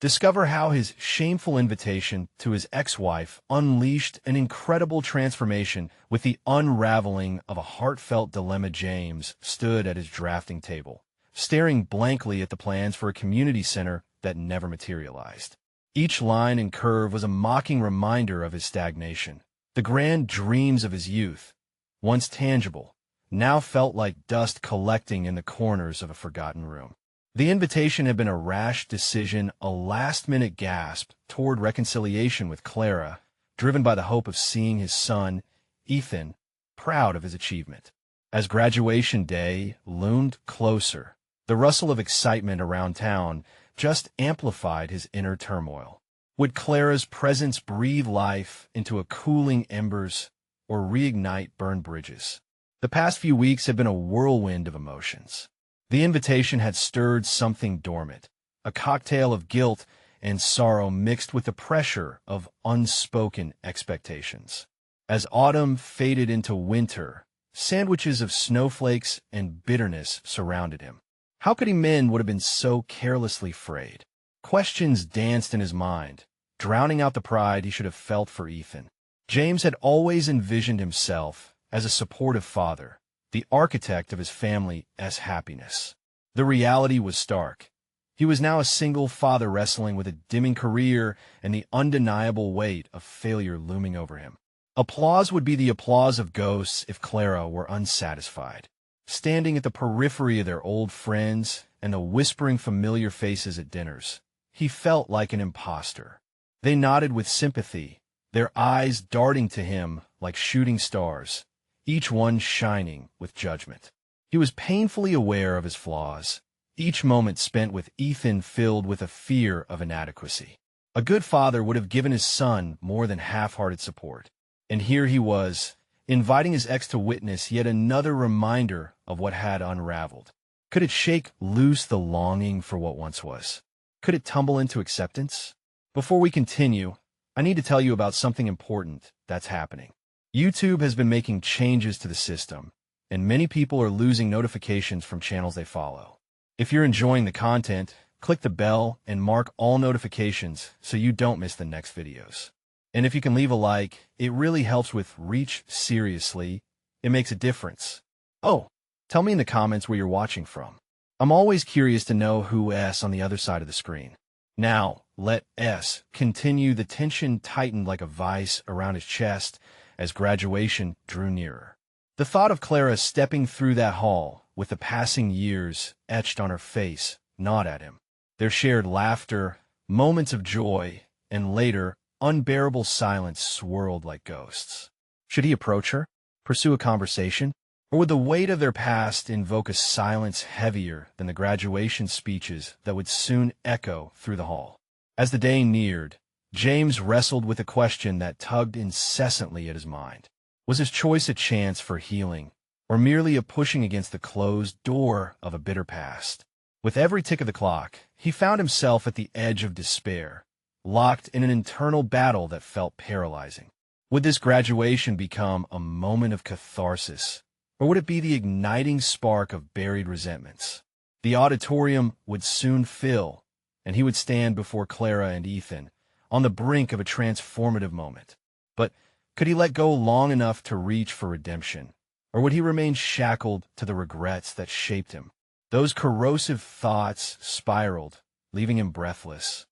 Discover how his shameful invitation to his ex-wife unleashed an incredible transformation with the unraveling of a heartfelt dilemma. James stood at his drafting table, staring blankly at the plans for a community center that never materialized. Each line and curve was a mocking reminder of his stagnation. The grand dreams of his youth, once tangible, now felt like dust collecting in the corners of a forgotten room. The invitation had been a rash decision, a last-minute gasp toward reconciliation with Clara, driven by the hope of seeing his son, Ethan, proud of his achievement. As graduation day loomed closer, the rustle of excitement around town just amplified his inner turmoil. Would Clara's presence breathe life into a cooling embers or reignite burned bridges? The past few weeks had been a whirlwind of emotions. The invitation had stirred something dormant, a cocktail of guilt and sorrow mixed with the pressure of unspoken expectations. As autumn faded into winter, sandwiches of snowflakes and bitterness surrounded him. How could he mend what had been so carelessly frayed? Questions danced in his mind, drowning out the pride he should have felt for Ethan. James had always envisioned himself as a supportive father, the architect of his family's happiness. The reality was stark. He was now a single father wrestling with a dimming career and the undeniable weight of failure looming over him. Applause would be the applause of ghosts if Clara were unsatisfied. Standing at the periphery of their old friends and the whispering familiar faces at dinners, he felt like an imposter. They nodded with sympathy, their eyes darting to him like shooting stars, each one shining with judgment. He was painfully aware of his flaws, each moment spent with Ethan filled with a fear of inadequacy. A good father would have given his son more than half-hearted support. And here he was, inviting his ex to witness yet another reminder of what had unraveled. Could it shake loose the longing for what once was? Could it tumble into acceptance? Before we continue, I need to tell you about something important that's happening. YouTube has been making changes to the system, and many people are losing notifications from channels they follow. If you're enjoying the content, click the bell and mark all notifications so you don't miss the next videos. And if you can leave a like, it really helps with reach. Seriously, it makes a difference. Oh, tell me in the comments where you're watching from. I'm always curious to know who's on the other side of the screen. Now, let us continue. The tension tightened like a vice around his chest as graduation drew nearer. The thought of Clara stepping through that hall with the passing years etched on her face gnawed at him. Their shared laughter, moments of joy, and later, unbearable silence swirled like ghosts. Should he approach her, pursue a conversation, or would the weight of their past invoke a silence heavier than the graduation speeches that would soon echo through the hall? As the day neared, James wrestled with a question that tugged incessantly at his mind. Was his choice a chance for healing, or merely a pushing against the closed door of a bitter past? With every tick of the clock, he found himself at the edge of despair, locked in an internal battle that felt paralyzing. Would this graduation become a moment of catharsis, or would it be the igniting spark of buried resentments? The auditorium would soon fill, and he would stand before Clara and Ethan, on the brink of a transformative moment. But could he let go long enough to reach for redemption, or would he remain shackled to the regrets that shaped him? Those corrosive thoughts spiraled, leaving him breathless.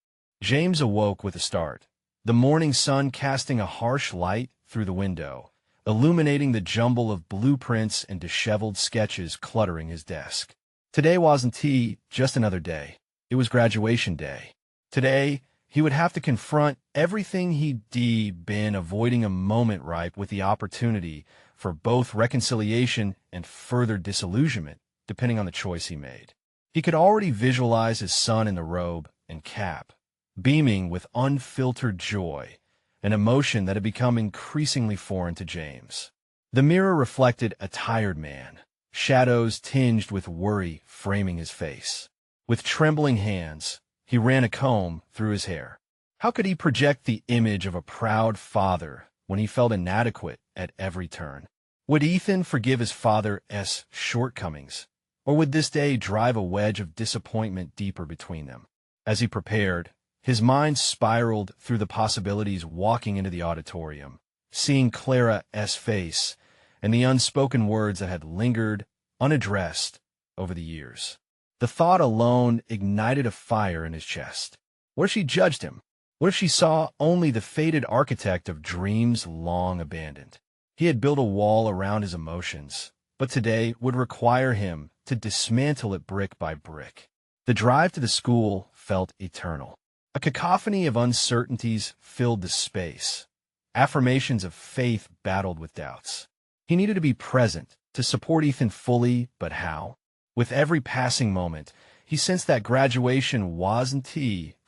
James awoke with a start, the morning sun casting a harsh light through the window, illuminating the jumble of blueprints and disheveled sketches cluttering his desk. Today wasn't just another day. It was graduation day. Today, he would have to confront everything he'd been avoiding, a moment ripe with the opportunity for both reconciliation and further disillusionment, depending on the choice he made. He could already visualize his son in the robe and cap, beaming with unfiltered joy, an emotion that had become increasingly foreign to James. The mirror reflected a tired man, shadows tinged with worry framing his face. With trembling hands, he ran a comb through his hair. How could he project the image of a proud father when he felt inadequate at every turn? Would Ethan forgive his father's shortcomings, or would this day drive a wedge of disappointment deeper between them? As he prepared, His mind spiraled through the possibilities walking into the auditorium, seeing Clara's face and the unspoken words that had lingered unaddressed over the years. The thought alone ignited a fire in his chest. What if she judged him? What if she saw only the faded architect of dreams long abandoned? He had built a wall around his emotions, but today would require him to dismantle it brick by brick. The drive to the school felt eternal. A cacophony of uncertainties filled the space. Affirmations of faith battled with doubts. He needed to be present, to support Ethan fully, but how? With every passing moment, he sensed that graduation wasn't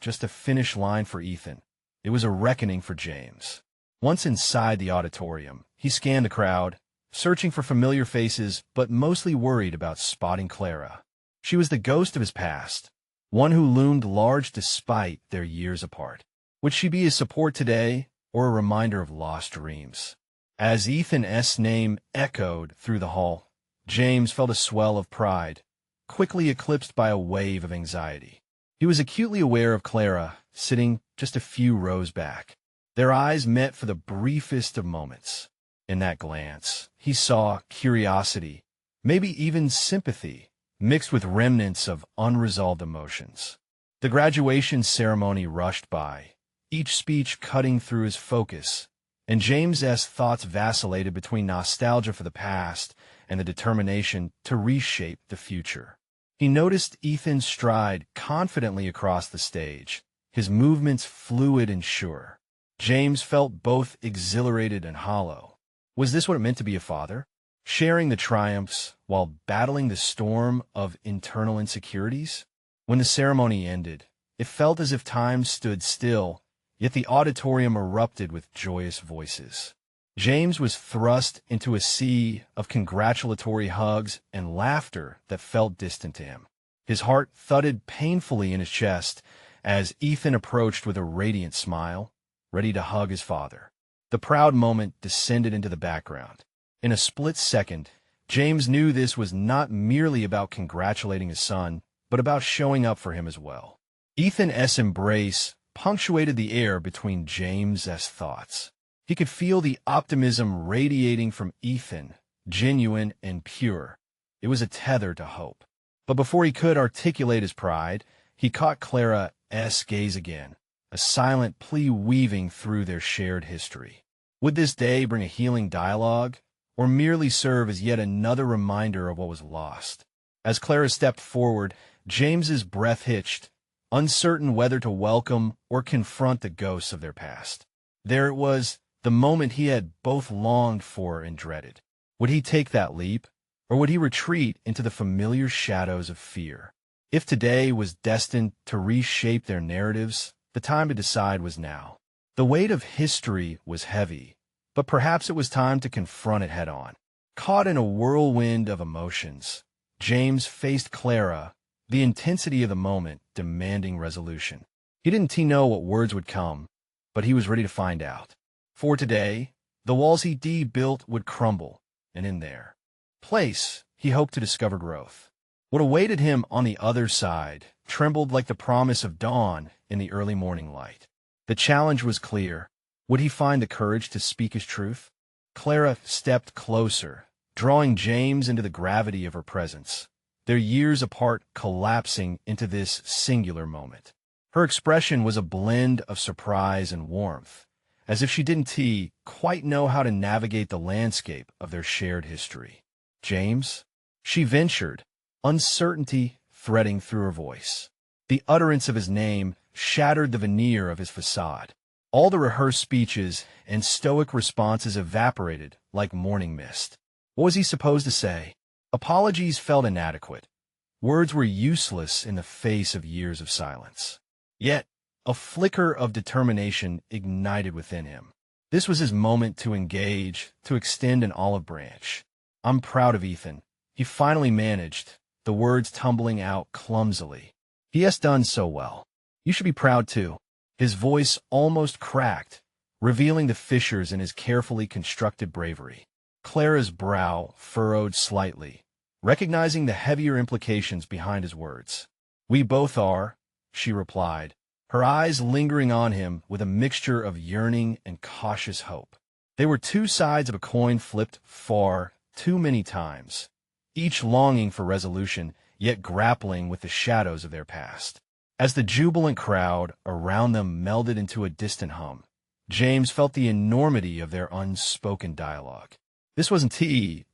just a finish line for Ethan. It was a reckoning for James. Once inside the auditorium, he scanned the crowd, searching for familiar faces, but mostly worried about spotting Clara. She was the ghost of his past, one who loomed large despite their years apart. Would she be his support today, or a reminder of lost dreams? As Ethan's name echoed through the hall, James felt a swell of pride, quickly eclipsed by a wave of anxiety. He was acutely aware of Clara, sitting just a few rows back. Their eyes met for the briefest of moments. In that glance, he saw curiosity, maybe even sympathy, mixed with remnants of unresolved emotions. The graduation ceremony rushed by, each speech cutting through his focus, and James's thoughts vacillated between nostalgia for the past and the determination to reshape the future. He noticed Ethan stride confidently across the stage, his movements fluid and sure. James felt both exhilarated and hollow. Was this what it meant to be a father? Sharing the triumphs while battling the storm of internal insecurities? When the ceremony ended, it felt as if time stood still, yet the auditorium erupted with joyous voices. James was thrust into a sea of congratulatory hugs and laughter that felt distant to him. His heart thudded painfully in his chest as Ethan approached with a radiant smile, ready to hug his father. The proud moment descended into the background. In a split second, James knew this was not merely about congratulating his son, but about showing up for him as well. Ethan's embrace punctuated the air between James's thoughts. He could feel the optimism radiating from Ethan, genuine and pure. It was a tether to hope. But before he could articulate his pride, he caught Clara's gaze again, a silent plea weaving through their shared history. Would this day bring a healing dialogue, or merely serve as yet another reminder of what was lost? As Clara stepped forward, James's breath hitched, uncertain whether to welcome or confront the ghosts of their past. There it was, the moment he had both longed for and dreaded. Would he take that leap, or would he retreat into the familiar shadows of fear? If today was destined to reshape their narratives, the time to decide was now. The weight of history was heavy, but perhaps it was time to confront it head-on. Caught in a whirlwind of emotions, James faced Clara, the intensity of the moment demanding resolution. He didn't know what words would come, but he was ready to find out. For today, the walls he built would crumble, and in their place, he hoped to discover growth. What awaited him on the other side trembled like the promise of dawn in the early morning light. The challenge was clear. Would he find the courage to speak his truth? Clara stepped closer, drawing James into the gravity of her presence, their years apart collapsing into this singular moment. Her expression was a blend of surprise and warmth, as if she didn't quite know how to navigate the landscape of their shared history. James? She ventured, uncertainty threading through her voice. The utterance of his name shattered the veneer of his facade. All the rehearsed speeches and stoic responses evaporated like morning mist. What was he supposed to say? Apologies felt inadequate. Words were useless in the face of years of silence. Yet, a flicker of determination ignited within him. This was his moment to engage, to extend an olive branch. "I'm proud of Ethan," he finally managed, the words tumbling out clumsily. "He has done so well. You should be proud too." His voice almost cracked, revealing the fissures in his carefully constructed bravery. Clara's brow furrowed slightly, recognizing the heavier implications behind his words. "We both are," she replied, her eyes lingering on him with a mixture of yearning and cautious hope. They were two sides of a coin flipped far too many times, each longing for resolution, yet grappling with the shadows of their past. As the jubilant crowd around them melded into a distant hum, James felt the enormity of their unspoken dialogue. This wasn't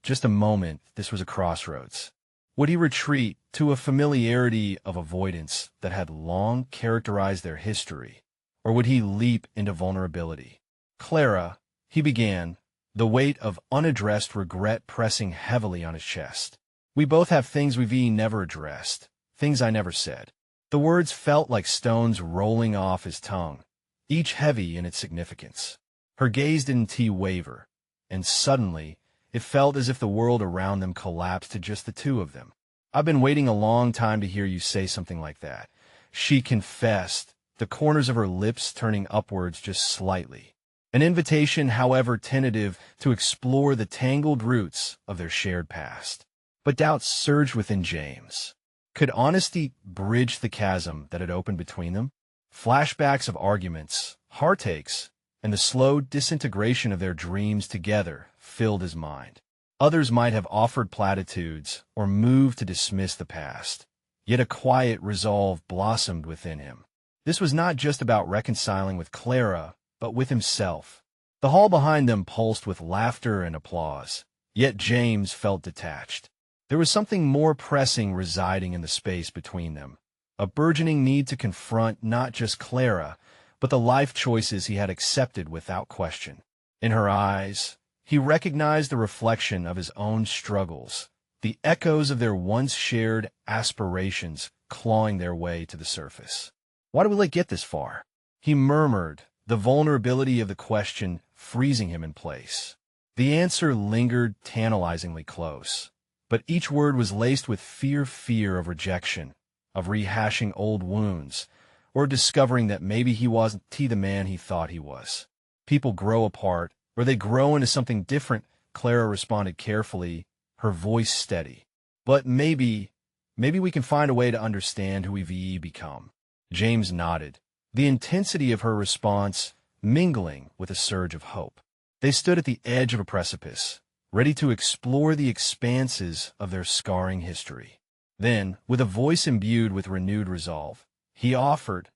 just a moment, this was a crossroads. Would he retreat to a familiarity of avoidance that had long characterized their history, or would he leap into vulnerability? Clara, he began, the weight of unaddressed regret pressing heavily on his chest. We both have things we've never addressed, things I never said. The words felt like stones rolling off his tongue, each heavy in its significance. Her gaze didn't waver, and suddenly it felt as if the world around them collapsed to just the two of them. I've been waiting a long time to hear you say something like that, she confessed, the corners of her lips turning upwards just slightly. An invitation, however tentative, to explore the tangled roots of their shared past. But doubts surged within James. Could honesty bridge the chasm that had opened between them? Flashbacks of arguments, heartaches, and the slow disintegration of their dreams together filled his mind. Others might have offered platitudes or moved to dismiss the past, yet a quiet resolve blossomed within him. This was not just about reconciling with Clara, but with himself. The hall behind them pulsed with laughter and applause, yet James felt detached. There was something more pressing residing in the space between them, a burgeoning need to confront not just Clara, but the life choices he had accepted without question. In her eyes, he recognized the reflection of his own struggles, the echoes of their once shared aspirations clawing their way to the surface. Why did we let get this far? He murmured, the vulnerability of the question freezing him in place. The answer lingered tantalizingly close, but each word was laced with fear of rejection, of rehashing old wounds, or discovering that maybe he wasn't the man he thought he was. People grow apart, or they grow into something different, Clara responded carefully, her voice steady. But maybe we can find a way to understand who we've become. James nodded, the intensity of her response mingling with a surge of hope. They stood at the edge of a precipice, ready to explore the expanses of their scarring history. Then, with a voice imbued with renewed resolve, he offered,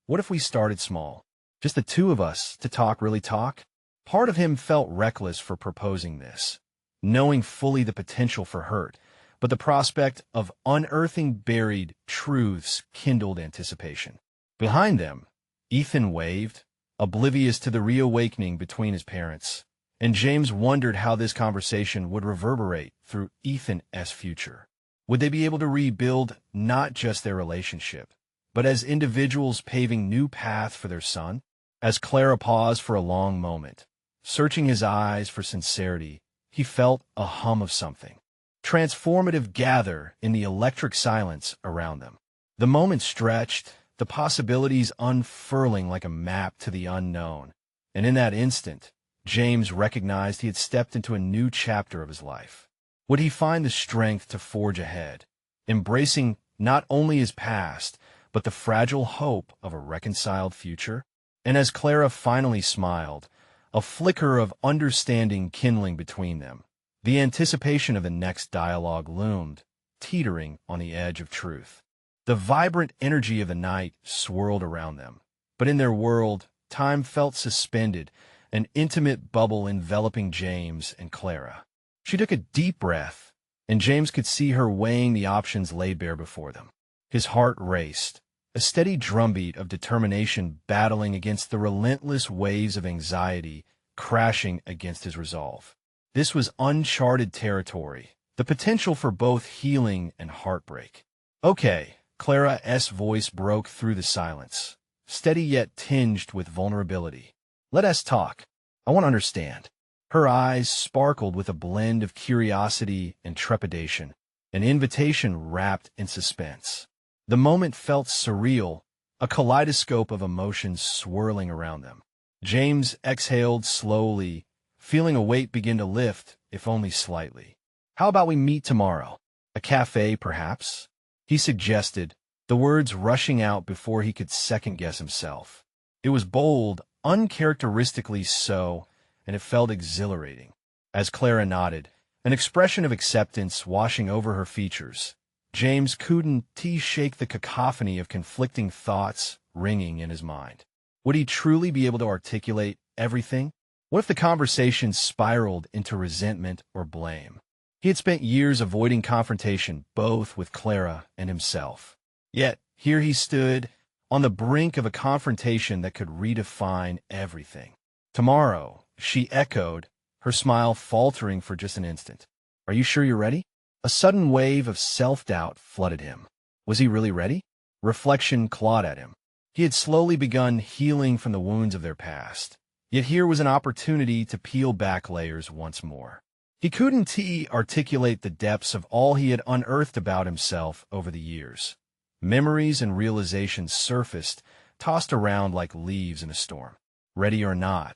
what if we started small? Just the two of us to really talk? Part of him felt reckless for proposing this, knowing fully the potential for hurt, but the prospect of unearthing buried truths kindled anticipation. Behind them, Ethan waved, oblivious to the reawakening between his parents, and James wondered how this conversation would reverberate through Ethan's future. Would they be able to rebuild not just their relationship, but as individuals paving new paths for their son? As Clara paused for a long moment, searching his eyes for sincerity, he felt a hum of something transformative gather in the electric silence around them. The moment stretched, the possibilities unfurling like a map to the unknown, and in that instant, James recognized he had stepped into a new chapter of his life. Would he find the strength to forge ahead, embracing not only his past, but the fragile hope of a reconciled future? And as Clara finally smiled, a flicker of understanding kindling between them, the anticipation of the next dialogue loomed, teetering on the edge of truth. The vibrant energy of the night swirled around them, but in their world, time felt suspended, an intimate bubble enveloping James and Clara. She took a deep breath, and James could see her weighing the options laid bare before them. His heart raced, a steady drumbeat of determination battling against the relentless waves of anxiety crashing against his resolve. This was uncharted territory, the potential for both healing and heartbreak. Okay, Clara's voice broke through the silence, steady yet tinged with vulnerability. Let us talk. I want to understand. Her eyes sparkled with a blend of curiosity and trepidation, an invitation wrapped in suspense. The moment felt surreal, a kaleidoscope of emotions swirling around them. James exhaled slowly, feeling a weight begin to lift, if only slightly. How about we meet tomorrow? A cafe, perhaps? He suggested, the words rushing out before he could second-guess himself. It was bold, uncharacteristically so, and it felt exhilarating. As Clara nodded, an expression of acceptance washing over her features, James couldn't shake the cacophony of conflicting thoughts ringing in his mind. Would he truly be able to articulate everything? What if the conversation spiraled into resentment or blame? He had spent years avoiding confrontation, both with Clara and himself. Yet, here he stood, on the brink of a confrontation that could redefine everything. Tomorrow, she echoed, her smile faltering for just an instant. Are you sure you're ready? A sudden wave of self-doubt flooded him. Was he really ready? Reflection clawed at him. He had slowly begun healing from the wounds of their past. Yet here was an opportunity to peel back layers once more. He couldn't articulate the depths of all he had unearthed about himself over the years. Memories and realizations surfaced, tossed around like leaves in a storm. Ready or not,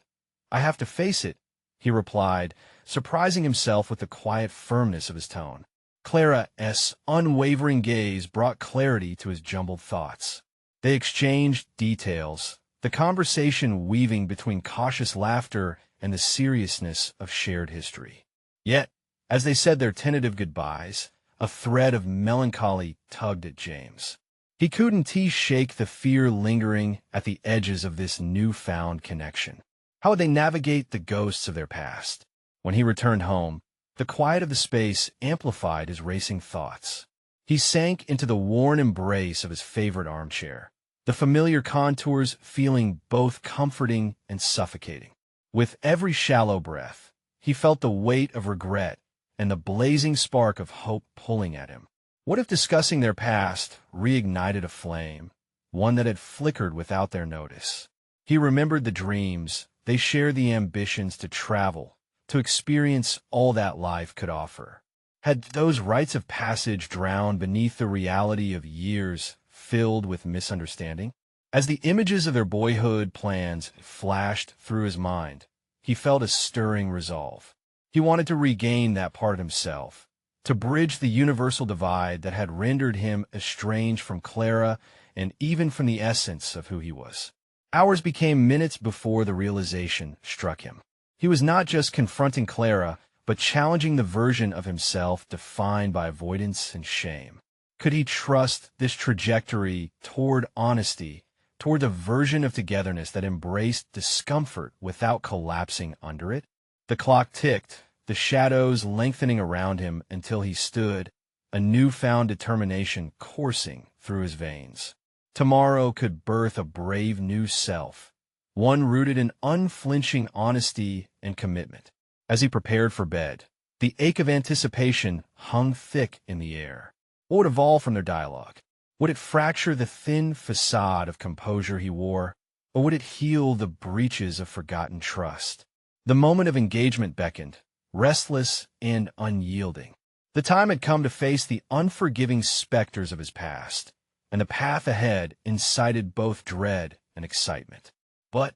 I have to face it, he replied, surprising himself with the quiet firmness of his tone. Clara's unwavering gaze brought clarity to his jumbled thoughts. They exchanged details, the conversation weaving between cautious laughter and the seriousness of shared history. Yet, as they said their tentative goodbyes, a thread of melancholy tugged at James. He couldn't shake the fear lingering at the edges of this newfound connection. How would they navigate the ghosts of their past? When he returned home, the quiet of the space amplified his racing thoughts. He sank into the worn embrace of his favorite armchair, the familiar contours feeling both comforting and suffocating. With every shallow breath, he felt the weight of regret and the blazing spark of hope pulling at him. What if discussing their past reignited a flame, one that had flickered without their notice? He remembered the dreams, they shared the ambitions to travel, to experience all that life could offer. Had those rites of passage drowned beneath the reality of years filled with misunderstanding? As the images of their boyhood plans flashed through his mind, he felt a stirring resolve. He wanted to regain that part of himself, to bridge the universal divide that had rendered him estranged from Clara and even from the essence of who he was. Hours became minutes before the realization struck him. He was not just confronting Clara, but challenging the version of himself defined by avoidance and shame. Could he trust this trajectory toward honesty, toward a version of togetherness that embraced discomfort without collapsing under it? The clock ticked, the shadows lengthening around him until he stood, a newfound determination coursing through his veins. Tomorrow could birth a brave new self, one rooted in unflinching honesty and commitment. As he prepared for bed, the ache of anticipation hung thick in the air. What would evolve from their dialogue? Would it fracture the thin facade of composure he wore, or would it heal the breaches of forgotten trust? The moment of engagement beckoned, restless and unyielding. The time had come to face the unforgiving specters of his past, and the path ahead incited both dread and excitement. But,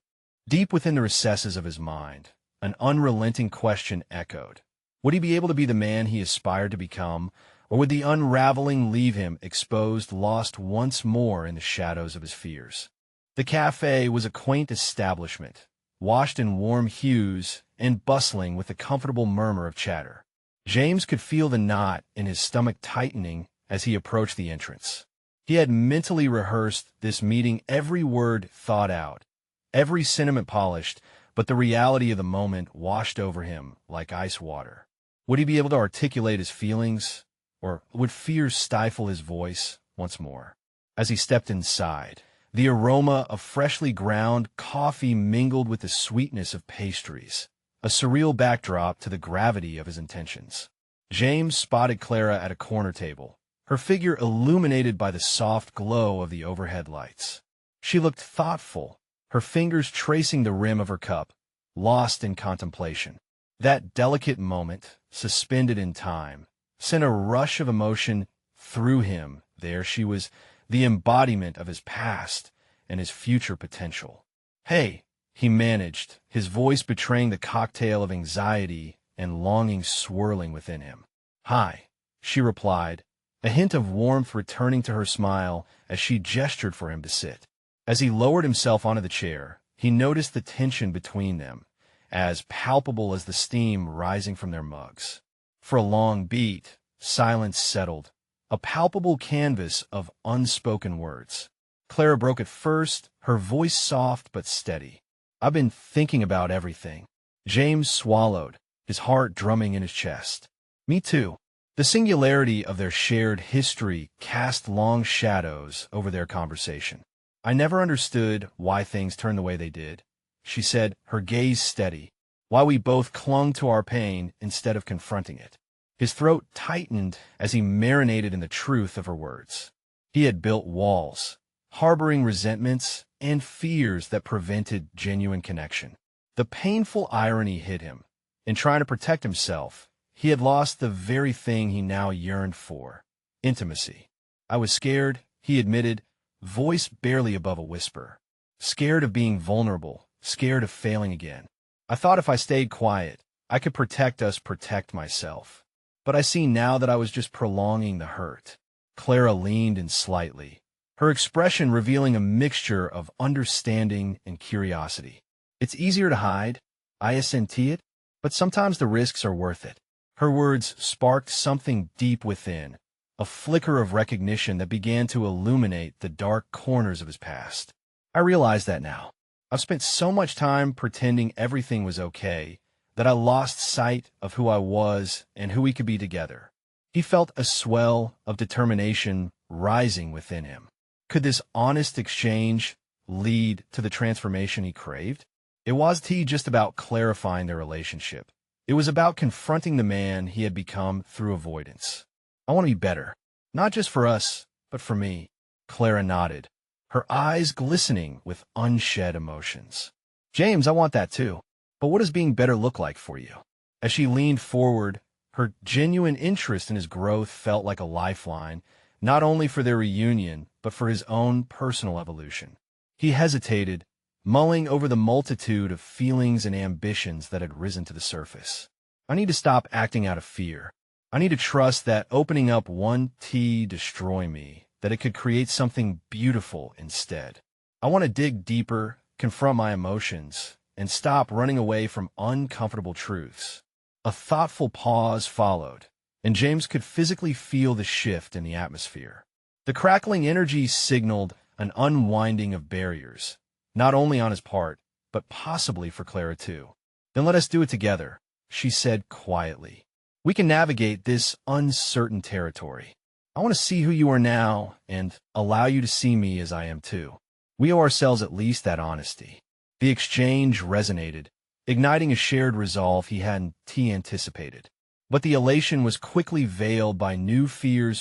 deep within the recesses of his mind, an unrelenting question echoed. Would he be able to be the man he aspired to become, or would the unraveling leave him exposed, lost once more in the shadows of his fears? The cafe was a quaint establishment, washed in warm hues and bustling with a comfortable murmur of chatter. James could feel the knot in his stomach tightening as he approached the entrance. He had mentally rehearsed this meeting, every word thought out, every sentiment polished, but the reality of the moment washed over him like ice water. Would he be able to articulate his feelings, or would fear stifle his voice once more? As he stepped inside, the aroma of freshly ground coffee mingled with the sweetness of pastries, a surreal backdrop to the gravity of his intentions. James spotted Clara at a corner table, her figure illuminated by the soft glow of the overhead lights. She looked thoughtful, her fingers tracing the rim of her cup, lost in contemplation. That delicate moment, suspended in time, sent a rush of emotion through him. There she was, the embodiment of his past and his future potential. "Hey," he managed, his voice betraying the cocktail of anxiety and longing swirling within him. "Hi," she replied, a hint of warmth returning to her smile as she gestured for him to sit. As he lowered himself onto the chair, he noticed the tension between them, as palpable as the steam rising from their mugs. For a long beat, silence settled, a palpable canvas of unspoken words. Clara broke it first, her voice soft but steady. "I've been thinking about everything." James swallowed, his heart drumming in his chest. "Me too." The singularity of their shared history cast long shadows over their conversation. "I never understood why things turned the way they did," she said, her gaze steady, "why we both clung to our pain instead of confronting it." His throat tightened as he marinated in the truth of her words. He had built walls, harboring resentments and fears that prevented genuine connection. The painful irony hit him. In trying to protect himself, he had lost the very thing he now yearned for: intimacy. "I was scared," he admitted, voice barely above a whisper. "Scared of being vulnerable, scared of failing again. I thought if I stayed quiet, I could protect myself. But I see now that I was just prolonging the hurt." Clara leaned in slightly, her expression revealing a mixture of understanding and curiosity. "It's easier to hide, I assenti it, but sometimes the risks are worth it." Her words sparked something deep within, a flicker of recognition that began to illuminate the dark corners of his past. "I realize that now. I've spent so much time pretending everything was okay that I lost sight of who I was and who we could be together." He felt a swell of determination rising within him. Could this honest exchange lead to the transformation he craved? It wasn't just about clarifying their relationship. It was about confronting the man he had become through avoidance. "I want to be better, not just for us, but for me." Clara nodded, her eyes glistening with unshed emotions. "James, I want that too. But what does being better look like for you?" As she leaned forward, her genuine interest in his growth felt like a lifeline, not only for their reunion, but for his own personal evolution. He hesitated, mulling over the multitude of feelings and ambitions that had risen to the surface. "I need to stop acting out of fear. I need to trust that opening up one destroy me, that it could create something beautiful instead. I want to dig deeper, confront my emotions, and stop running away from uncomfortable truths." A thoughtful pause followed, and James could physically feel the shift in the atmosphere. The crackling energy signaled an unwinding of barriers, not only on his part, but possibly for Clara too. "Then let us do it together," she said quietly. "We can navigate this uncertain territory. I want to see who you are now and allow you to see me as I am too. We owe ourselves at least that honesty." The exchange resonated, igniting a shared resolve he hadn't anticipated. But the elation was quickly veiled by new fears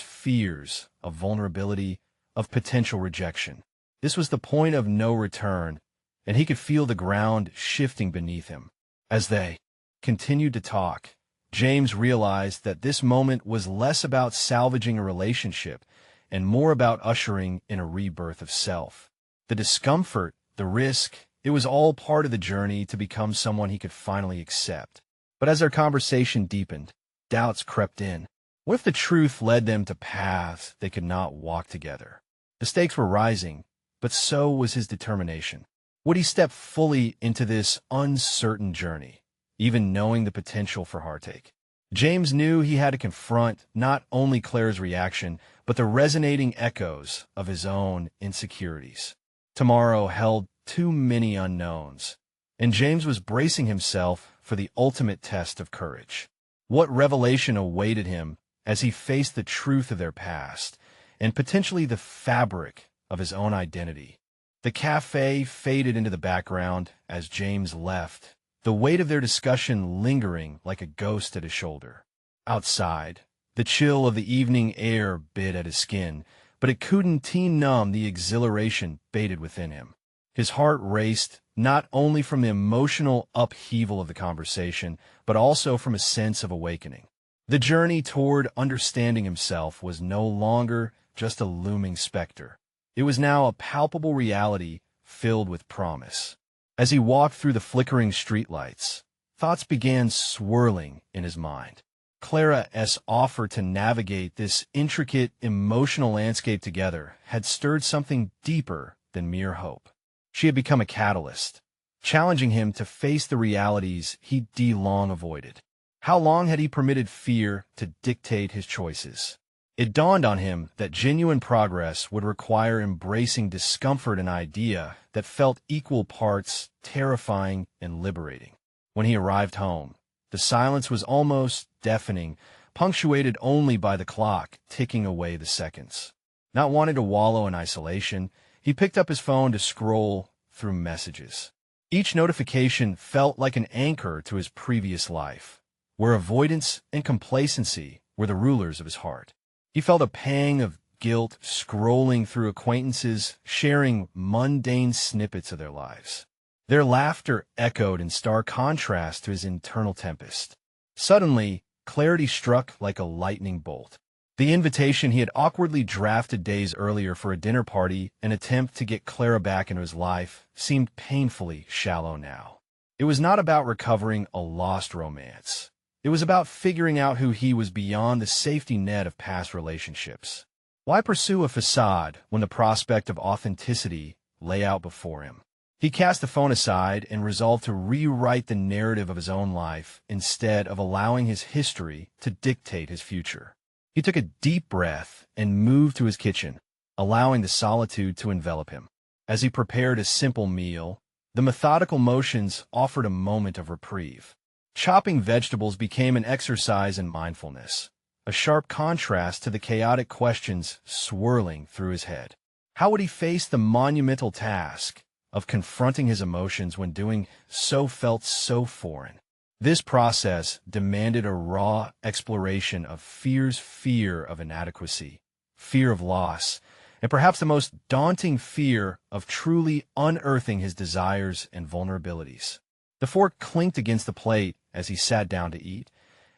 of vulnerability, of potential rejection. This was the point of no return, and he could feel the ground shifting beneath him. As they continued to talk, James realized that this moment was less about salvaging a relationship and more about ushering in a rebirth of self. The discomfort, the risk, it was all part of the journey to become someone he could finally accept. But as their conversation deepened, doubts crept in. What if the truth led them to paths they could not walk together? The stakes were rising, but so was his determination. Would he step fully into this uncertain journey, even knowing the potential for heartache? James knew he had to confront not only Claire's reaction, but the resonating echoes of his own insecurities. Tomorrow held too many unknowns, and James was bracing himself for the ultimate test of courage. What revelation awaited him as he faced the truth of their past, and potentially the fabric of his own identity? The cafe faded into the background as James left, the weight of their discussion lingering like a ghost at his shoulder. Outside, the chill of the evening air bit at his skin, but it couldn't numb the exhilaration baited within him. His heart raced, not only from the emotional upheaval of the conversation, but also from a sense of awakening. The journey toward understanding himself was no longer just a looming specter. It was now a palpable reality filled with promise. As he walked through the flickering streetlights, thoughts began swirling in his mind. Clara's offer to navigate this intricate emotional landscape together had stirred something deeper than mere hope. She had become a catalyst, challenging him to face the realities he'd long avoided. How long had he permitted fear to dictate his choices? It dawned on him that genuine progress would require embracing discomfort, an idea that felt equal parts terrifying and liberating. When he arrived home, the silence was almost deafening, punctuated only by the clock ticking away the seconds. Not wanting to wallow in isolation, he picked up his phone to scroll through messages. Each notification felt like an anchor to his previous life, where avoidance and complacency were the rulers of his heart. He felt a pang of guilt scrolling through acquaintances, sharing mundane snippets of their lives. Their laughter echoed in stark contrast to his internal tempest. Suddenly, clarity struck like a lightning bolt. The invitation he had awkwardly drafted days earlier for a dinner party, an attempt to get Clara back into his life, seemed painfully shallow now. It was not about recovering a lost romance. It was about figuring out who he was beyond the safety net of past relationships. Why pursue a facade when the prospect of authenticity lay out before him? He cast the phone aside and resolved to rewrite the narrative of his own life instead of allowing his history to dictate his future. He took a deep breath and moved to his kitchen, allowing the solitude to envelop him. As he prepared a simple meal, the methodical motions offered a moment of reprieve. Chopping vegetables became an exercise in mindfulness, a sharp contrast to the chaotic questions swirling through his head. How would he face the monumental task of confronting his emotions when doing so felt so foreign? This process demanded a raw exploration of fear of inadequacy, fear of loss, and perhaps the most daunting fear of truly unearthing his desires and vulnerabilities. The fork clinked against the plate as he sat down to eat,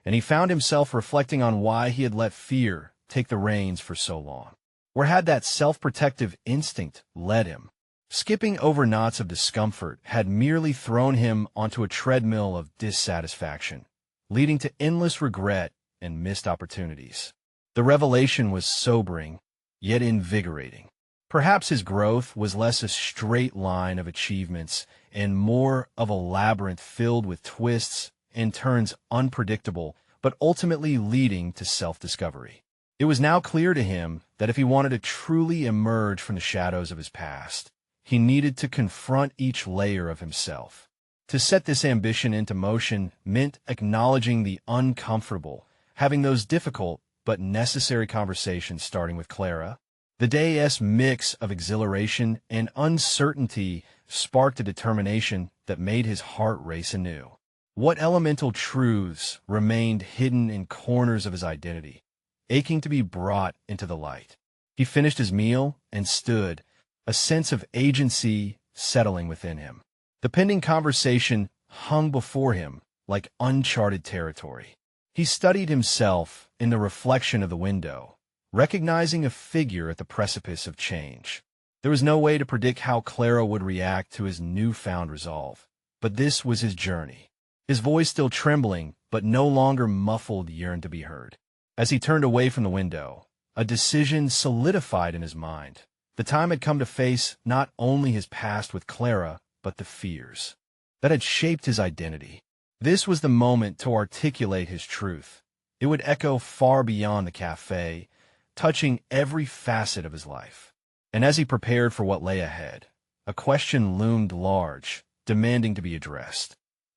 and he found himself reflecting on why he had let fear take the reins for so long. Where had that self-protective instinct led him? Skipping over knots of discomfort had merely thrown him onto a treadmill of dissatisfaction, leading to endless regret and missed opportunities. The revelation was sobering, yet invigorating. Perhaps his growth was less a straight line of achievements and more of a labyrinth filled with twists and turns unpredictable, but ultimately leading to self-discovery. It was now clear to him that if he wanted to truly emerge from the shadows of his past, he needed to confront each layer of himself. To set this ambition into motion meant acknowledging the uncomfortable, having those difficult but necessary conversations starting with Clara. The day's mix of exhilaration and uncertainty sparked a determination that made his heart race anew. What elemental truths remained hidden in corners of his identity, aching to be brought into the light? He finished his meal and stood, a sense of agency settling within him. The pending conversation hung before him like uncharted territory. He studied himself in the reflection of the window, recognizing a figure at the precipice of change. There was no way to predict how Clara would react to his newfound resolve, but this was his journey. His voice still trembling, but no longer muffled, yearned to be heard. As he turned away from the window, a decision solidified in his mind. The time had come to face not only his past with Clara, but the fears that had shaped his identity. This was the moment to articulate his truth. It would echo far beyond the cafe, touching every facet of his life. And as he prepared for what lay ahead, a question loomed large, demanding to be addressed.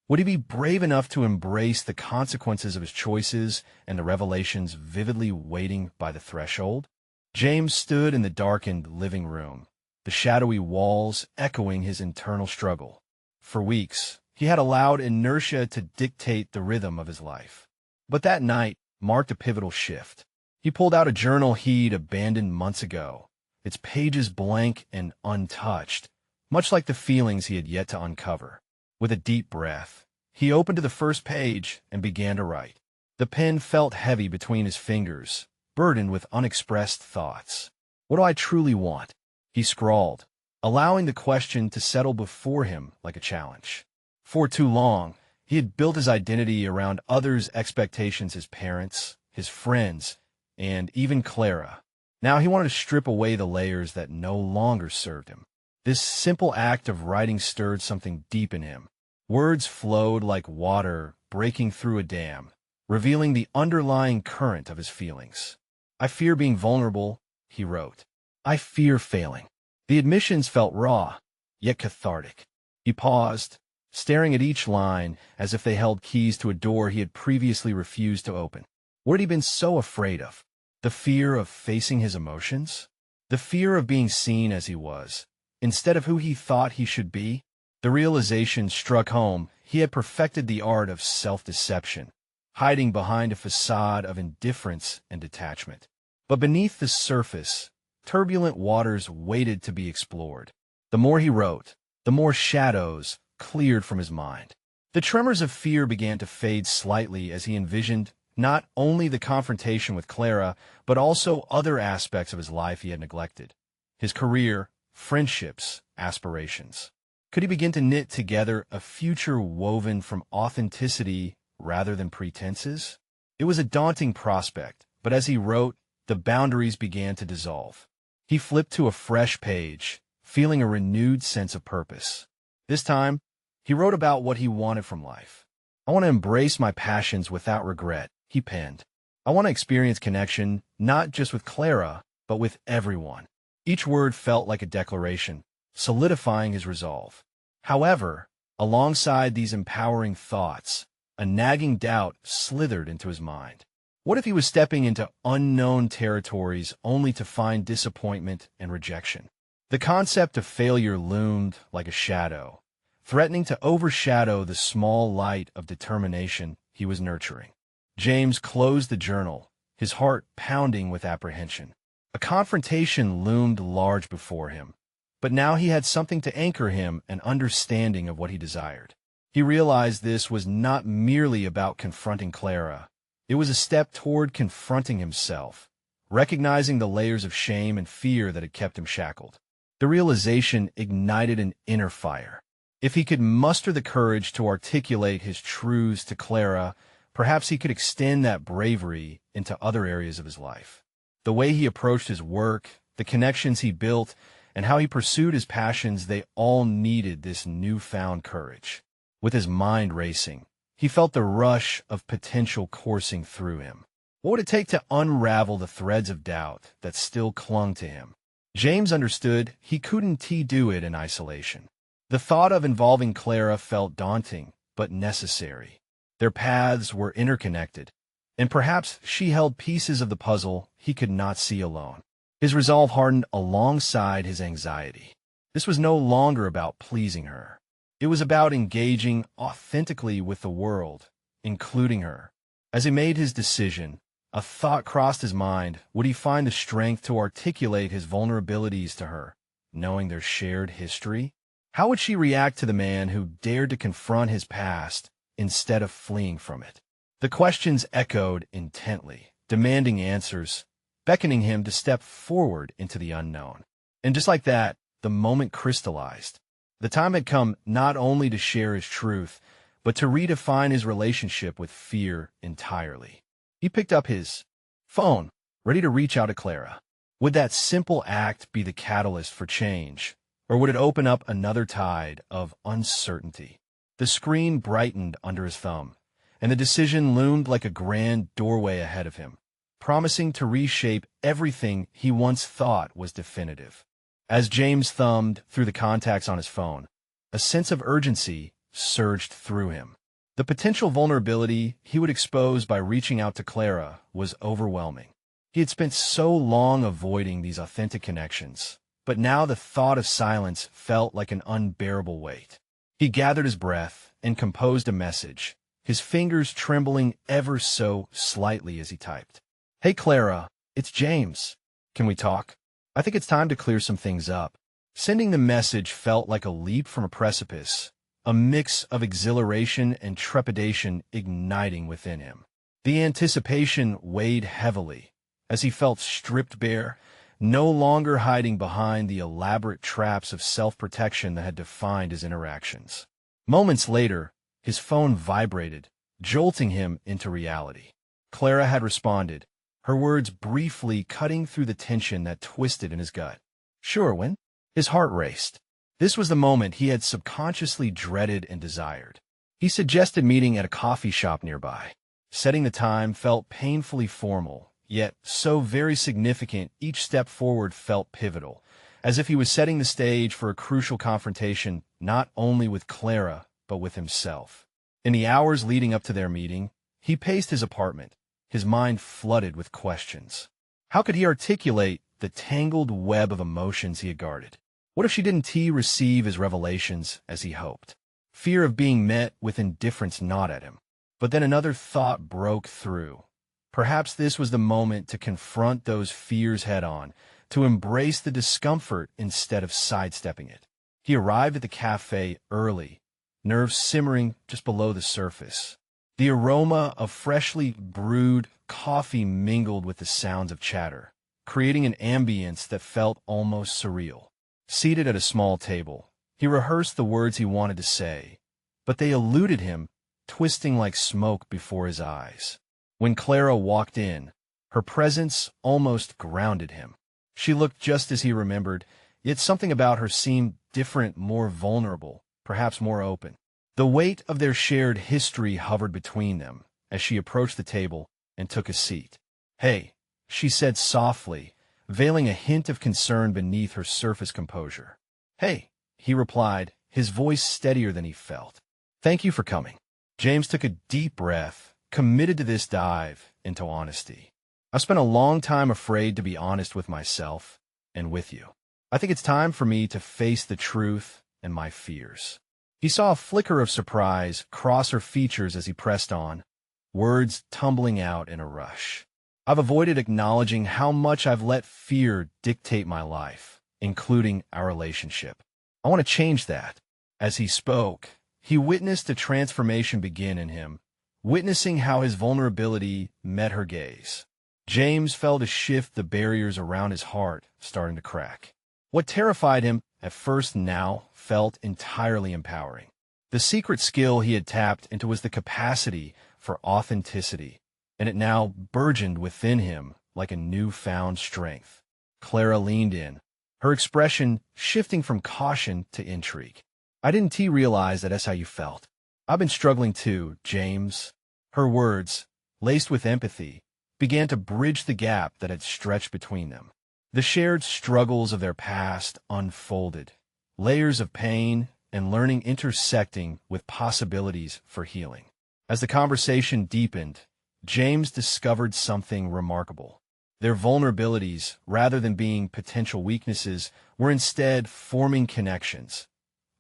Would he be brave enough to embrace the consequences of his choices and the revelations vividly waiting by the threshold? James stood in the darkened living room, the shadowy walls echoing his internal struggle. For weeks, he had allowed inertia to dictate the rhythm of his life. But that night marked a pivotal shift. He pulled out a journal he'd abandoned months ago, its pages blank and untouched, much like the feelings he had yet to uncover. With a deep breath, he opened to the first page and began to write. The pen felt heavy between his fingers, burdened with unexpressed thoughts. What do I truly want? He scrawled, allowing the question to settle before him like a challenge. For too long, He had built his identity around others' expectations, his parents, his friends, and even Clara. Now he wanted to strip away the layers that no longer served him. This simple act of writing stirred something deep in him. Words flowed like water breaking through a dam, revealing the underlying current of his feelings. "I fear being vulnerable," he wrote. "I fear failing." The admissions felt raw, yet cathartic. He paused, staring at each line as if they held keys to a door he had previously refused to open. What had he been so afraid of? The fear of facing his emotions? The fear of being seen as he was, instead of who he thought he should be? The realization struck home. He had perfected the art of self-deception, hiding behind a facade of indifference and detachment. But beneath the surface, turbulent waters waited to be explored. The more he wrote, the more shadows cleared from his mind. The tremors of fear began to fade slightly as he envisioned not only the confrontation with Clara, but also other aspects of his life he had neglected. His career, friendships, aspirations. Could he begin to knit together a future woven from authenticity rather than pretenses? It was a daunting prospect, but as he wrote, the boundaries began to dissolve. He flipped to a fresh page, feeling a renewed sense of purpose. This time, he wrote about what he wanted from life. "I want to embrace my passions without regret," he penned. "I want to experience connection, not just with Clara, but with everyone." Each word felt like a declaration, solidifying his resolve. However, alongside these empowering thoughts, a nagging doubt slithered into his mind. What if he was stepping into unknown territories only to find disappointment and rejection? The concept of failure loomed like a shadow, threatening to overshadow the small light of determination he was nurturing. James closed the journal, his heart pounding with apprehension. A confrontation loomed large before him, but now he had something to anchor him, an understanding of what he desired. He realized this was not merely about confronting Clara. It was a step toward confronting himself, recognizing the layers of shame and fear that had kept him shackled. The realization ignited an inner fire. If he could muster the courage to articulate his truths to Clara, perhaps he could extend that bravery into other areas of his life. The way he approached his work, the connections he built, and how he pursued his passions, they all needed this newfound courage. With his mind racing, he felt the rush of potential coursing through him. What would it take to unravel the threads of doubt that still clung to him? James understood he couldn't do it in isolation. The thought of involving Clara felt daunting, but necessary. Their paths were interconnected, and perhaps she held pieces of the puzzle he could not see alone. His resolve hardened alongside his anxiety. This was no longer about pleasing her. It was about engaging authentically with the world, including her. As he made his decision, a thought crossed his mind. Would he find the strength to articulate his vulnerabilities to her, knowing their shared history? How would she react to the man who dared to confront his past instead of fleeing from it? The questions echoed intently, demanding answers, beckoning him to step forward into the unknown. And just like that, the moment crystallized. The time had come not only to share his truth, but to redefine his relationship with fear entirely. He picked up his phone, ready to reach out to Clara. Would that simple act be the catalyst for change, or would it open up another tide of uncertainty? The screen brightened under his thumb, and the decision loomed like a grand doorway ahead of him, promising to reshape everything he once thought was definitive. As James thumbed through the contacts on his phone, a sense of urgency surged through him. The potential vulnerability he would expose by reaching out to Clara was overwhelming. He had spent so long avoiding these authentic connections, but now the thought of silence felt like an unbearable weight. He gathered his breath and composed a message, his fingers trembling ever so slightly as he typed. "Hey Clara, it's James. Can we talk? I think it's time to clear some things up." Sending the message felt like a leap from a precipice, a mix of exhilaration and trepidation igniting within him. The anticipation weighed heavily as he felt stripped bare, no longer hiding behind the elaborate traps of self-protection that had defined his interactions. Moments later, His phone vibrated, jolting him into reality. Clara had responded, her words briefly cutting through the tension that twisted in his gut. "Sure, when?" His heart raced. This was the moment he had subconsciously dreaded and desired. He suggested meeting at a coffee shop nearby. Setting the time felt painfully formal, yet so very significant each step forward felt pivotal, as if he was setting the stage for a crucial confrontation not only with Clara, but with himself. In the hours leading up to their meeting, he paced his apartment, his mind flooded with questions. How could he articulate the tangled web of emotions he had guarded? What if she didn't receive his revelations as he hoped? Fear of being met with indifference gnawed at him. But then another thought broke through. Perhaps this was the moment to confront those fears head-on, to embrace the discomfort instead of sidestepping it. He arrived at the cafe early, nerves simmering just below the surface. The aroma of freshly brewed coffee mingled with the sounds of chatter, creating an ambience that felt almost surreal. Seated at a small table, he rehearsed the words he wanted to say, but they eluded him, twisting like smoke before his eyes. When Clara walked in, her presence almost grounded him. She looked just as he remembered, yet something about her seemed different, more vulnerable, perhaps more open. The weight of their shared history hovered between them as she approached the table and took a seat. "Hey," she said softly, veiling a hint of concern beneath her surface composure. "Hey," he replied, his voice steadier than he felt. "Thank you for coming." James took a deep breath, committed to this dive into honesty. "I've spent a long time afraid to be honest with myself and with you. I think it's time for me to face the truth and my fears." He saw a flicker of surprise cross her features as he pressed on, words tumbling out in a rush. "I've avoided acknowledging how much I've let fear dictate my life, including our relationship. I want to change that." As he spoke, he witnessed a transformation begin in him, witnessing how his vulnerability met her gaze. James felt a shift, the barriers around his heart starting to crack. What terrified him at first now felt entirely empowering. The secret skill he had tapped into was the capacity for authenticity, and it now burgeoned within him like a newfound strength. Clara leaned in, her expression shifting from caution to intrigue. "I didn't realize that's how you felt. I've been struggling too, James." Her words, laced with empathy, began to bridge the gap that had stretched between them. The shared struggles of their past unfolded, layers of pain and learning intersecting with possibilities for healing. As the conversation deepened, James discovered something remarkable. Their vulnerabilities, rather than being potential weaknesses, were instead forming connections,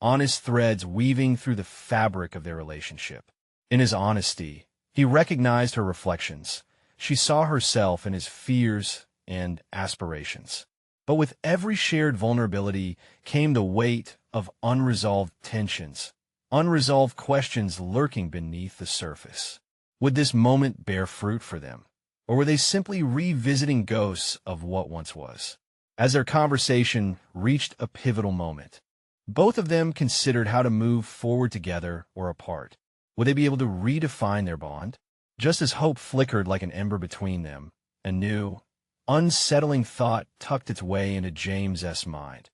honest threads weaving through the fabric of their relationship. In his honesty, he recognized her reflections. She saw herself in his fears and aspirations. But with every shared vulnerability came the weight of unresolved tensions, unresolved questions lurking beneath the surface. Would this moment bear fruit for them, or were they simply revisiting ghosts of what once was? As their conversation reached a pivotal moment, both of them considered how to move forward together or apart. Would they be able to redefine their bond? Just as hope flickered like an ember between them, a new, unsettling thought tucked its way into James's mind.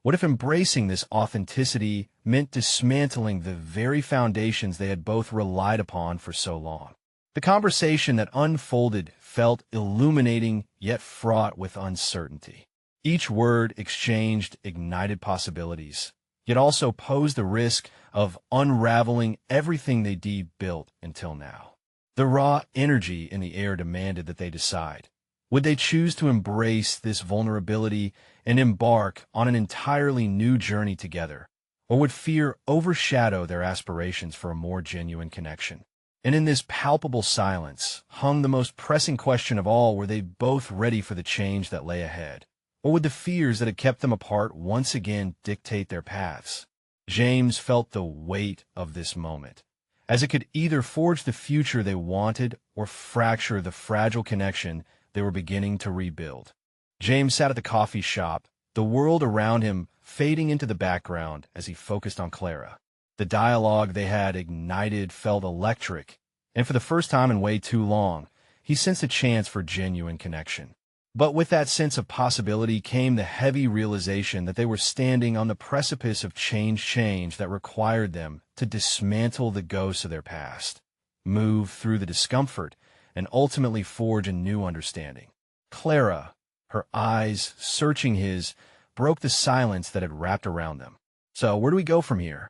What if embracing this authenticity meant dismantling the very foundations they had both relied upon for so long? The conversation that unfolded felt illuminating yet fraught with uncertainty. Each word exchanged ignited possibilities, yet also posed the risk of unraveling everything they'd built until now. The raw energy in the air demanded that they decide. Would they choose to embrace this vulnerability and embark on an entirely new journey together, or would fear overshadow their aspirations for a more genuine connection? And in this palpable silence hung the most pressing question of all: were they both ready for the change that lay ahead? Or would the fears that had kept them apart once again dictate their paths? James felt the weight of this moment, as it could either forge the future they wanted or fracture the fragile connection they were beginning to rebuild. James sat at the coffee shop, the world around him fading into the background as he focused on Clara. The dialogue they had ignited felt electric, and for the first time in way too long, he sensed a chance for genuine connection. But with that sense of possibility came the heavy realization that they were standing on the precipice of change that required them to dismantle the ghosts of their past, move through the discomfort, and ultimately forge a new understanding. Clara, her eyes searching his, broke the silence that had wrapped around them. "So, where do we go from here?"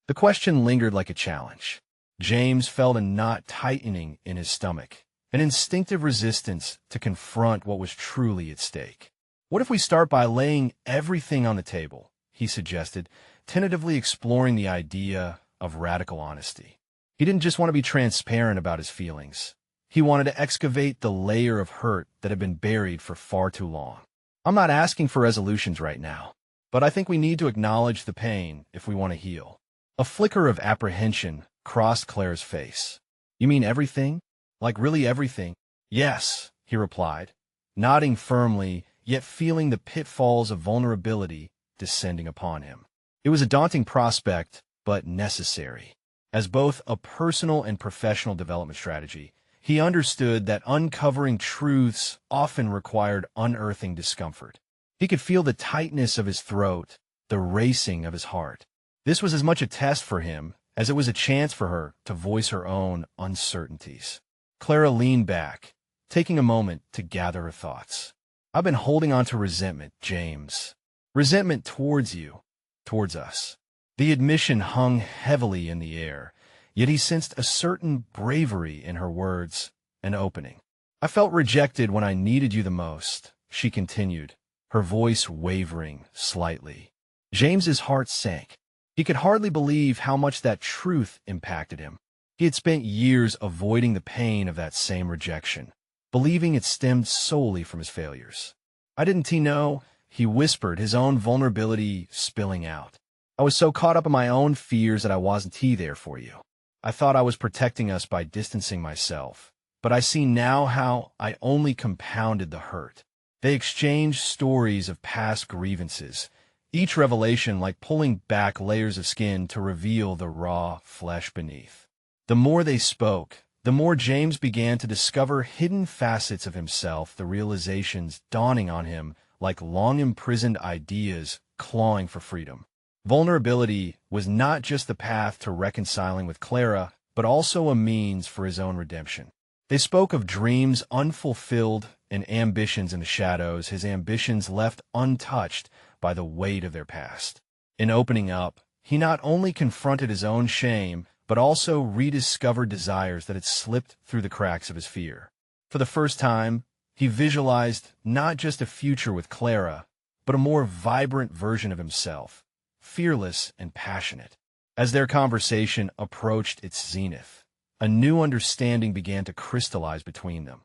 The question lingered like a challenge. James felt a knot tightening in his stomach, an instinctive resistance to confront what was truly at stake. "What if we start by laying everything on the table?" he suggested, tentatively exploring the idea of radical honesty. He didn't just want to be transparent about his feelings. He wanted to excavate the layer of hurt that had been buried for far too long. "I'm not asking for resolutions right now, but I think we need to acknowledge the pain if we want to heal." A flicker of apprehension crossed Claire's face. "You mean everything? Like really everything?" "Yes," he replied, nodding firmly, yet feeling the pitfalls of vulnerability descending upon him. It was a daunting prospect, but necessary. As both a personal and professional development strategy, he understood that uncovering truths often required unearthing discomfort. He could feel the tightness of his throat, the racing of his heart. This was as much a test for him as it was a chance for her to voice her own uncertainties. Clara leaned back, taking a moment to gather her thoughts. "I've been holding on to resentment, James. Resentment towards you, towards us." The admission hung heavily in the air, yet he sensed a certain bravery in her words, an opening. "I felt rejected when I needed you the most," she continued, her voice wavering slightly. James's heart sank. He could hardly believe how much that truth impacted him. He had spent years avoiding the pain of that same rejection, believing it stemmed solely from his failures. "I didn't know," he whispered, his own vulnerability spilling out. "I was so caught up in my own fears that I wasn't there for you. I thought I was protecting us by distancing myself, but I see now how I only compounded the hurt." They exchanged stories of past grievances, each revelation like pulling back layers of skin to reveal the raw flesh beneath. The more they spoke, the more James began to discover hidden facets of himself, the realizations dawning on him like long-imprisoned ideas clawing for freedom. Vulnerability was not just the path to reconciling with Clara, but also a means for his own redemption. They spoke of dreams unfulfilled and ambitions in the shadows, his ambitions left untouched by the weight of their past. In opening up, he not only confronted his own shame, but also rediscovered desires that had slipped through the cracks of his fear. For the first time, he visualized not just a future with Clara, but a more vibrant version of himself, fearless and passionate. As their conversation approached its zenith, a new understanding began to crystallize between them.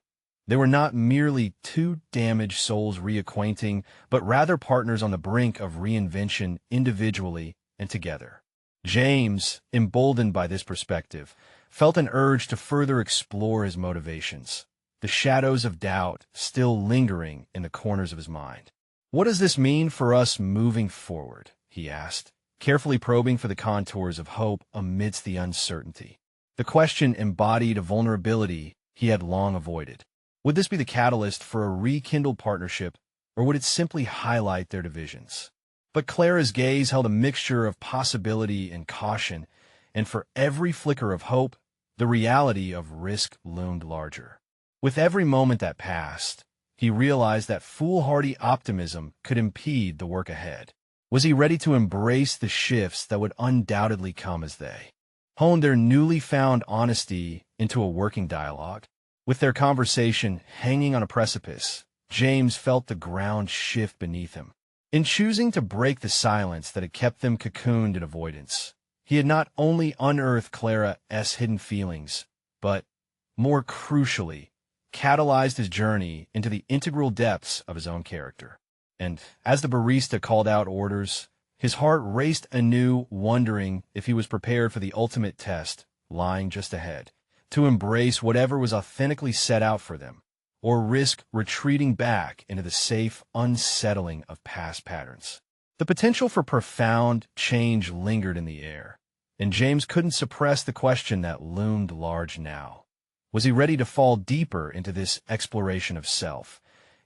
They were not merely two damaged souls reacquainting, but rather partners on the brink of reinvention individually and together. James, emboldened by this perspective, felt an urge to further explore his motivations, the shadows of doubt still lingering in the corners of his mind. "What does this mean for us moving forward?" he asked, carefully probing for the contours of hope amidst the uncertainty. The question embodied a vulnerability he had long avoided. Would this be the catalyst for a rekindled partnership, or would it simply highlight their divisions? But Clara's gaze held a mixture of possibility and caution, and for every flicker of hope, the reality of risk loomed larger. With every moment that passed, he realized that foolhardy optimism could impede the work ahead. Was he ready to embrace the shifts that would undoubtedly come as they honed their newly found honesty into a working dialogue? With their conversation hanging on a precipice, James felt the ground shift beneath him. In choosing to break the silence that had kept them cocooned in avoidance, he had not only unearthed Clara's hidden feelings, but, more crucially, catalyzed his journey into the integral depths of his own character. And as the barista called out orders, his heart raced anew, wondering if he was prepared for the ultimate test lying just ahead, to embrace whatever was authentically set out for them, or risk retreating back into the safe unsettling of past patterns. The potential for profound change lingered in the air, and James couldn't suppress the question that loomed large now. Was he ready to fall deeper into this exploration of self,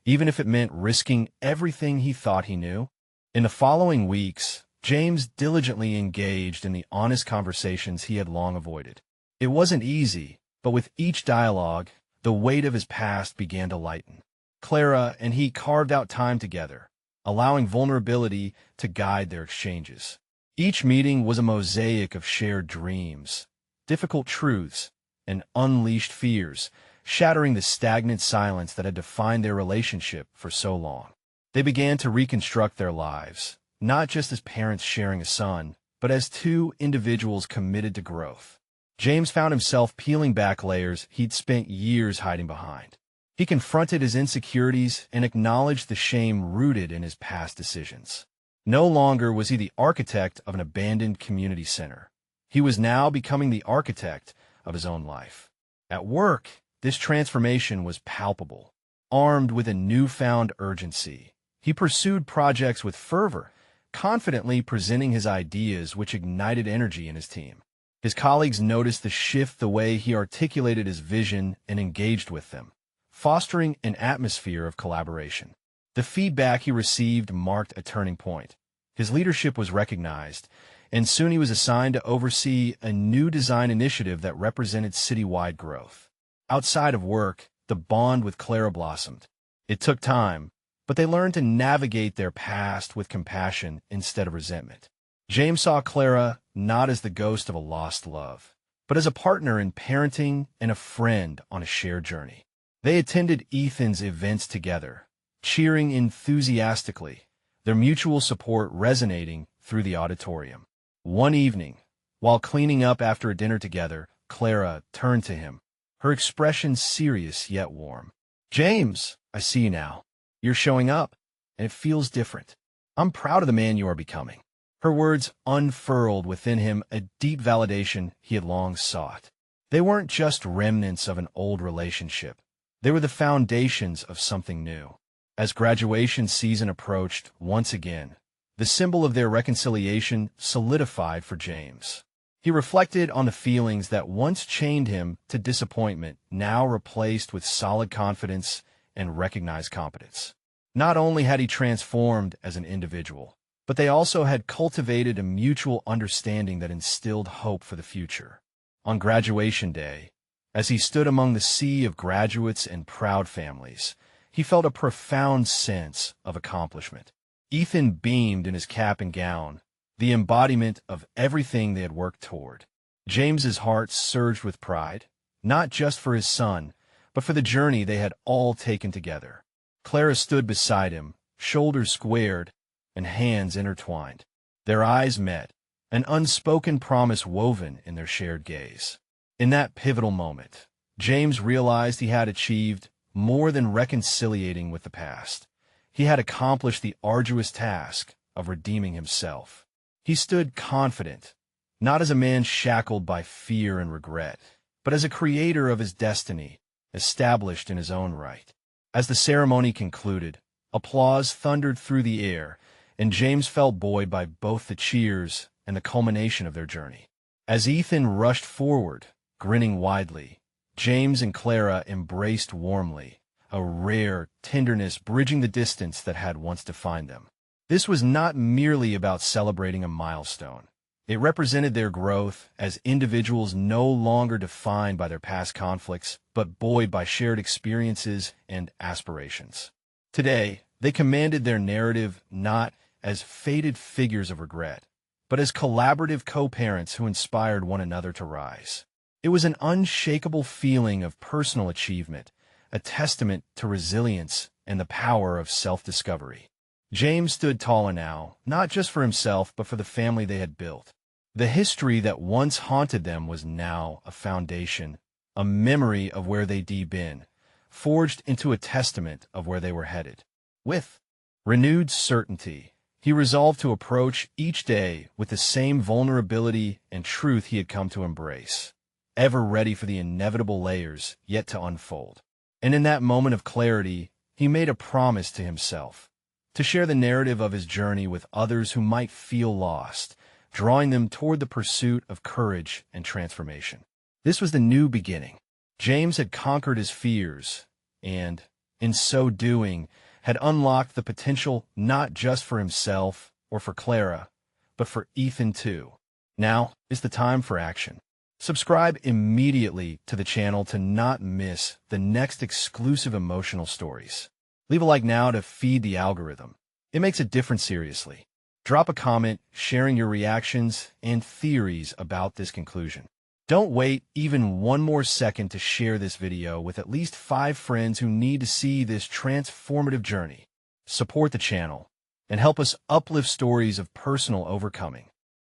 even if it meant risking everything he thought he knew? In the following weeks, James diligently engaged in the honest conversations he had long avoided. It wasn't easy, but with each dialogue, the weight of his past began to lighten. Clara and he carved out time together, allowing vulnerability to guide their exchanges. Each meeting was a mosaic of shared dreams, difficult truths, and unleashed fears, shattering the stagnant silence that had defined their relationship for so long. They began to reconstruct their lives, not just as parents sharing a son, but as two individuals committed to growth. James found himself peeling back layers he'd spent years hiding behind. He confronted his insecurities and acknowledged the shame rooted in his past decisions. No longer was he the architect of an abandoned community center. He was now becoming the architect of his own life. At work, this transformation was palpable. Armed with a newfound urgency, he pursued projects with fervor, confidently presenting his ideas, which ignited energy in his team. His colleagues noticed the shift the way he articulated his vision and engaged with them, fostering an atmosphere of collaboration. The feedback he received marked a turning point. His leadership was recognized, and soon he was assigned to oversee a new design initiative that represented citywide growth. Outside of work, the bond with Clara blossomed. It took time, but they learned to navigate their past with compassion instead of resentment. James saw Clara not as the ghost of a lost love, but as a partner in parenting and a friend on a shared journey. They attended Ethan's events together, cheering enthusiastically, their mutual support resonating through the auditorium. One evening, while cleaning up after a dinner together, Clara turned to him, her expression serious yet warm. "James, I see you now. You're showing up, and it feels different. I'm proud of the man you are becoming." Her words unfurled within him a deep validation he had long sought. They weren't just remnants of an old relationship. They were the foundations of something new. As graduation season approached once again, the symbol of their reconciliation solidified for James. He reflected on the feelings that once chained him to disappointment, now replaced with solid confidence and recognized competence. Not only had he transformed as an individual, but they also had cultivated a mutual understanding that instilled hope for the future. On graduation day, as he stood among the sea of graduates and proud families, he felt a profound sense of accomplishment. Ethan beamed in his cap and gown, the embodiment of everything they had worked toward. James's heart surged with pride, not just for his son, but for the journey they had all taken together. Clara stood beside him, shoulders squared and hands intertwined. Their eyes met, an unspoken promise woven in their shared gaze. In that pivotal moment, James realized he had achieved more than reconciliating with the past. He had accomplished the arduous task of redeeming himself. He stood confident, not as a man shackled by fear and regret, but as a creator of his destiny, established in his own right. As the ceremony concluded, applause thundered through the air, and James felt buoyed by both the cheers and the culmination of their journey. As Ethan rushed forward, grinning widely, James and Clara embraced warmly, a rare tenderness bridging the distance that had once defined them. This was not merely about celebrating a milestone. It represented their growth as individuals no longer defined by their past conflicts, but buoyed by shared experiences and aspirations. Today, they commanded their narrative not as faded figures of regret, but as collaborative co-parents who inspired one another to rise. It was an unshakable feeling of personal achievement, a testament to resilience and the power of self-discovery. James stood taller now, not just for himself, but for the family they had built. The history that once haunted them was now a foundation, a memory of where they'd been, forged into a testament of where they were headed. With renewed certainty, he resolved to approach each day with the same vulnerability and truth he had come to embrace, ever ready for the inevitable layers yet to unfold. And in that moment of clarity, he made a promise to himself, to share the narrative of his journey with others who might feel lost, drawing them toward the pursuit of courage and transformation. This was the new beginning. James had conquered his fears and, in so doing, had unlocked the potential not just for himself or for Clara, but for Ethan too. Now is the time for action. Subscribe immediately to the channel to not miss the next exclusive emotional stories. Leave a like now to feed the algorithm. It makes a difference seriously. Drop a comment sharing your reactions and theories about this conclusion. Don't wait even one more second to share this video with at least 5 friends who need to see this transformative journey. Support the channel and help us uplift stories of personal overcoming.